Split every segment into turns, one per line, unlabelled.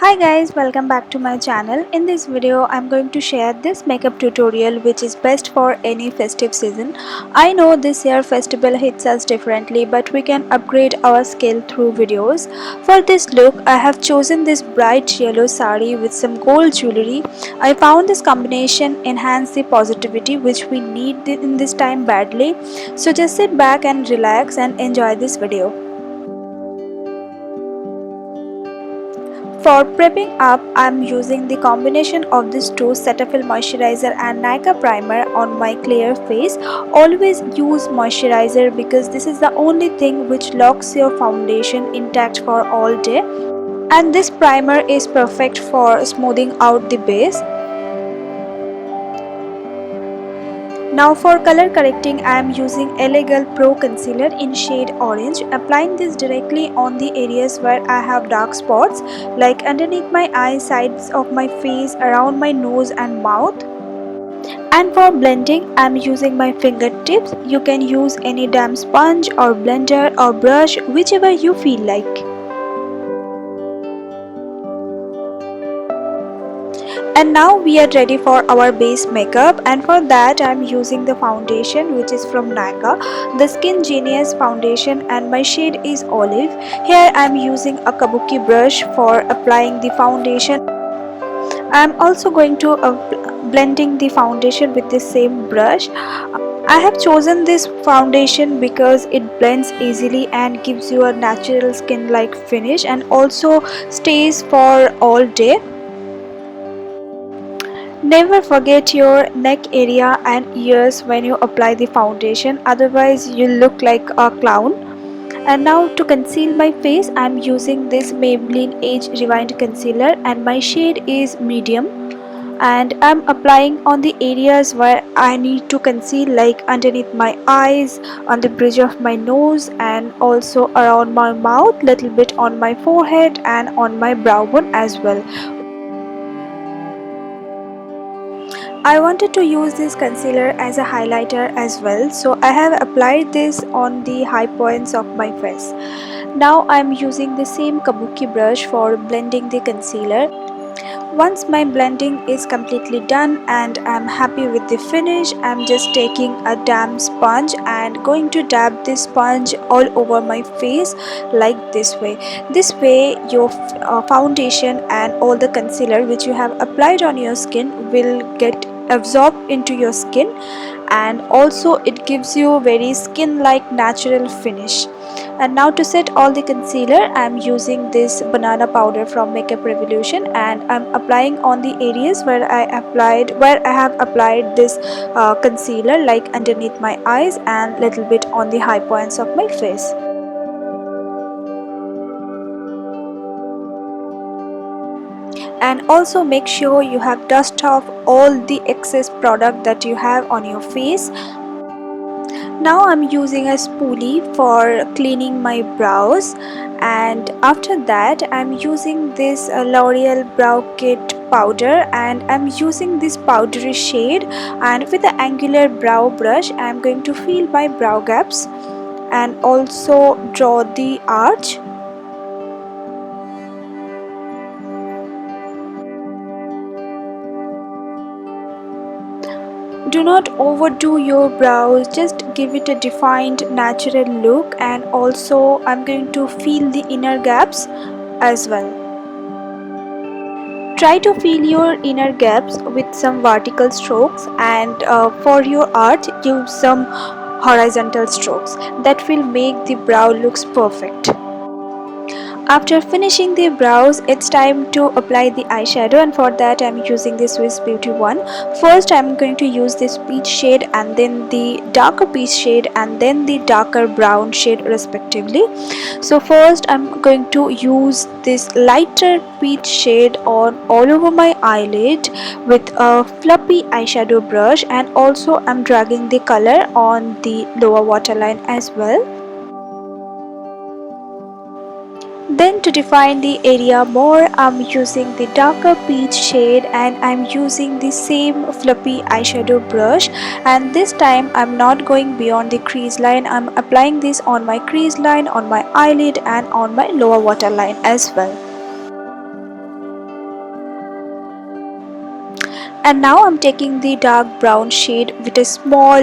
Hi guys, welcome back to my channel. In this video I'm going to share this makeup tutorial which is best for any festive season. I know this year festival hits us differently, but we can upgrade our skill through videos. For this look I have chosen this bright yellow sari with some gold jewelry. I found this combination enhance the positivity which we need in this time badly. So just sit back and relax and enjoy this video. For prepping up, I am using the combination of these two, cetaphil moisturizer and nykaa primer on my clear face. Always use moisturizer because this is the only thing which locks your foundation intact for all day. And this primer is perfect for smoothing out the base. Now for color correcting, I am using LA Girl Pro Concealer in shade Orange. Applying this directly on the areas where I have dark spots, like underneath my eyes, sides of my face, around my nose and mouth. And for blending, I am using my fingertips. You can use any damp sponge or blender or brush, whichever you feel like. And now we are ready for our base makeup, and for that I am using the foundation which is from nykaa, the Skin Genius foundation, and my shade is olive. Here I am using a kabuki brush for applying the foundation. I am also going to blending the foundation with the same brush. I have chosen this foundation because it blends easily and gives you a natural skin like finish and also stays for all day. Never forget your neck area and ears when you apply the foundation, otherwise you look like a clown. And now to conceal my face, I am using this Maybelline Age Rewind Concealer and my shade is medium. And I am applying on the areas where I need to conceal, like underneath my eyes, on the bridge of my nose, and also around my mouth, little bit on my forehead and on my brow bone as well. I wanted to use this concealer as a highlighter as well, so I have applied this on the high points of my face. Now I am using the same kabuki brush for blending the concealer. Once my blending is completely done and I am happy with the finish, I am just taking a damp sponge and going to dab this sponge all over my face like this way. This way your foundation and all the concealer which you have applied on your skin will get absorbed into your skin, and also it gives you very skin like natural finish. And now to set all the concealer, I am using this banana powder from Makeup Revolution, and I am applying on the areas where I have applied this concealer, like underneath my eyes and little bit on the high points of my face. And also make sure you have dust off all the excess product that you have on your face. Now I'm using a spoolie for cleaning my brows, and after that I'm using this L'Oreal brow kit powder, and I'm using this powdery shade, and with the angular brow brush I'm going to fill my brow gaps and also draw the arch. Do not overdo your brows, just give it a defined natural look, and also I'm going to fill the inner gaps as well. Try to fill your inner gaps with some vertical strokes, and for your arch use some horizontal strokes. That will make the brow looks perfect. After finishing the brows, it's time to apply the eyeshadow, and for that I'm using the Swiss Beauty one. First I'm going to use this peach shade, and then the darker peach shade, and then the darker brown shade respectively. So first I'm going to use this lighter peach shade on all over my eyelid with a fluffy eyeshadow brush, and also I'm dragging the color on the lower waterline as well. Then to define the area more, I'm using the darker peach shade, and I'm using the same fluffy eyeshadow brush, and this time I'm not going beyond the crease line. I'm applying this on my crease line, on my eyelid and on my lower waterline as well. And now I'm taking the dark brown shade with a small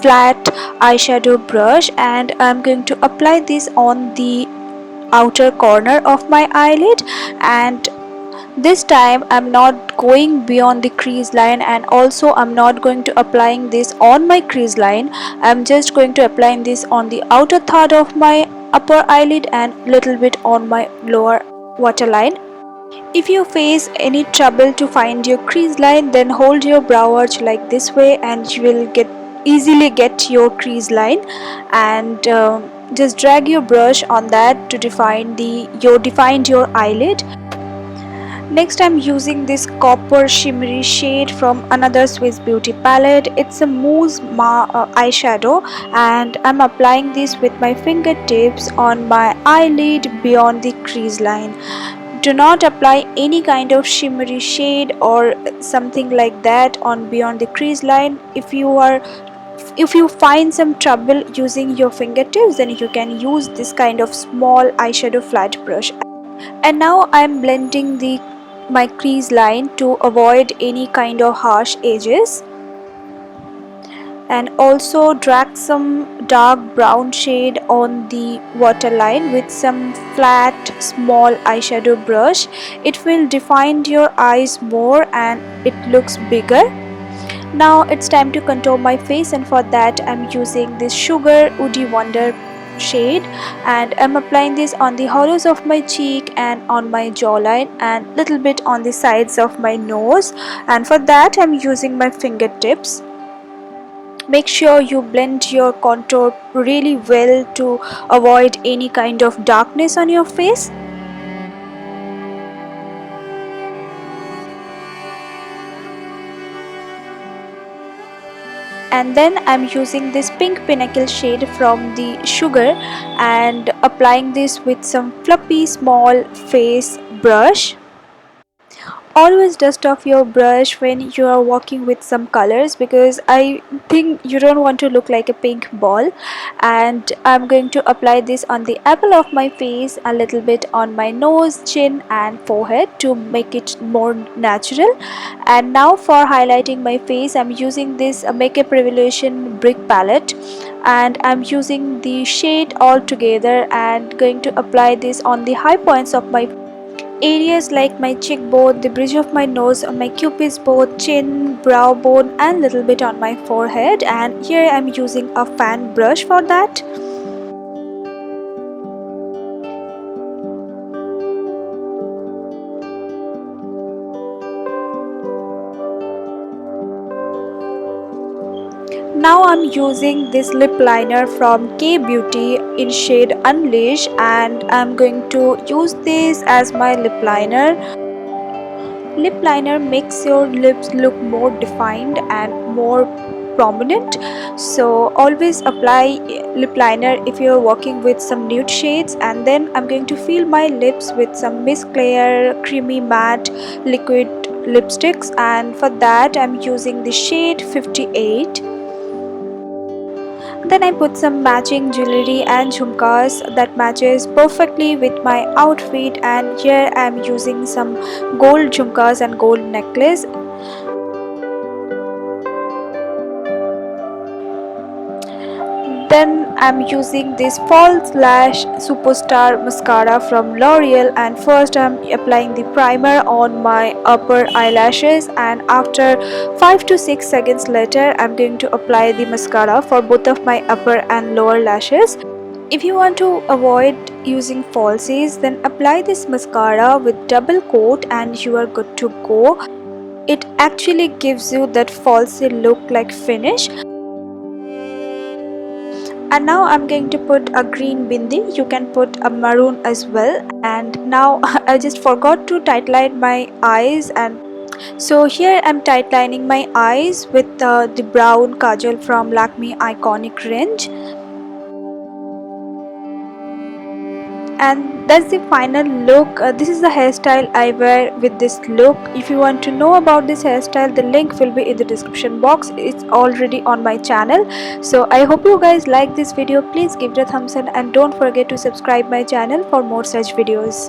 flat eyeshadow brush, and I'm going to apply this on the outer corner of my eyelid. And this time I'm not going beyond the crease line, and also I'm not going to applying this on my crease line. I'm just going to applying this on the outer third of my upper eyelid and little bit on my lower waterline. If you face any trouble to find your crease line, then hold your brow arch like this way and you will get easily get your crease line. And just drag your brush on that to define your eyelid. Next, I'm using this copper shimmery shade from another Swiss Beauty palette. It's a mousse eyeshadow, and I'm applying this with my fingertips on my eyelid beyond the crease line. Do not apply any kind of shimmery shade or something like that on beyond the crease line. If you find some trouble using your fingertips, then you can use this kind of small eyeshadow flat brush. And now I'm blending the my crease line to avoid any kind of harsh edges, and also drag some dark brown shade on the waterline with some flat small eyeshadow brush. It will define your eyes more and it looks bigger. Now it's time to contour my face, and for that I'm using this Sugar Woody Wonder shade, and I'm applying this on the hollows of my cheek and on my jawline and little bit on the sides of my nose. And for that I'm using my fingertips. Make sure you blend your contour really well to avoid any kind of darkness on your face. And then I'm using this pink pinnacle shade from the Sugar and applying this with some fluffy small face brush. Always dust off your brush when you are working with some colors, because I think you don't want to look like a pink ball. And I'm going to apply this on the apple of my face, a little bit on my nose, chin and forehead to make it more natural. And now for highlighting my face, I'm using this Makeup Revolution brick palette, and I'm using the shade all together and going to apply this on the high points of my areas like my cheekbone, the bridge of my nose, on my cupid's bow, chin, brow bone and little bit on my forehead. And here I'm using a fan brush for that. Now I'm using this lip liner from K Beauty in shade Unleash, and I'm going to use this as my lip liner. Lip liner makes your lips look more defined and more prominent, so always apply lip liner if you're working with some nude shades. And then I'm going to fill my lips with some Miss Claire creamy matte liquid lipsticks, and for that I'm using the shade 58. Then I put some matching jewelry and jhumkas that matches perfectly with my outfit, and here I am using some gold jhumkas and gold necklace. Then I'm using this false lash superstar mascara from L'Oreal, and first I'm applying the primer on my upper eyelashes, and after 5 to 6 seconds later I'm going to apply the mascara for both of my upper and lower lashes. If you want to avoid using falsies, then apply this mascara with double coat and you are good to go. It actually gives you that falsy look like finish. And now I'm going to put a green bindi. You can put a maroon as well. And now I just forgot to tightline my eyes, and so here I'm tightlining my eyes with the brown kajal from Lakme Iconic range. And that's the final look. This is the hairstyle I wear with this look. If you want to know about this hairstyle, the link will be in the description box. It's already on my channel. So I hope you guys like this video. Please give it a thumbs up and don't forget to subscribe my channel for more such videos.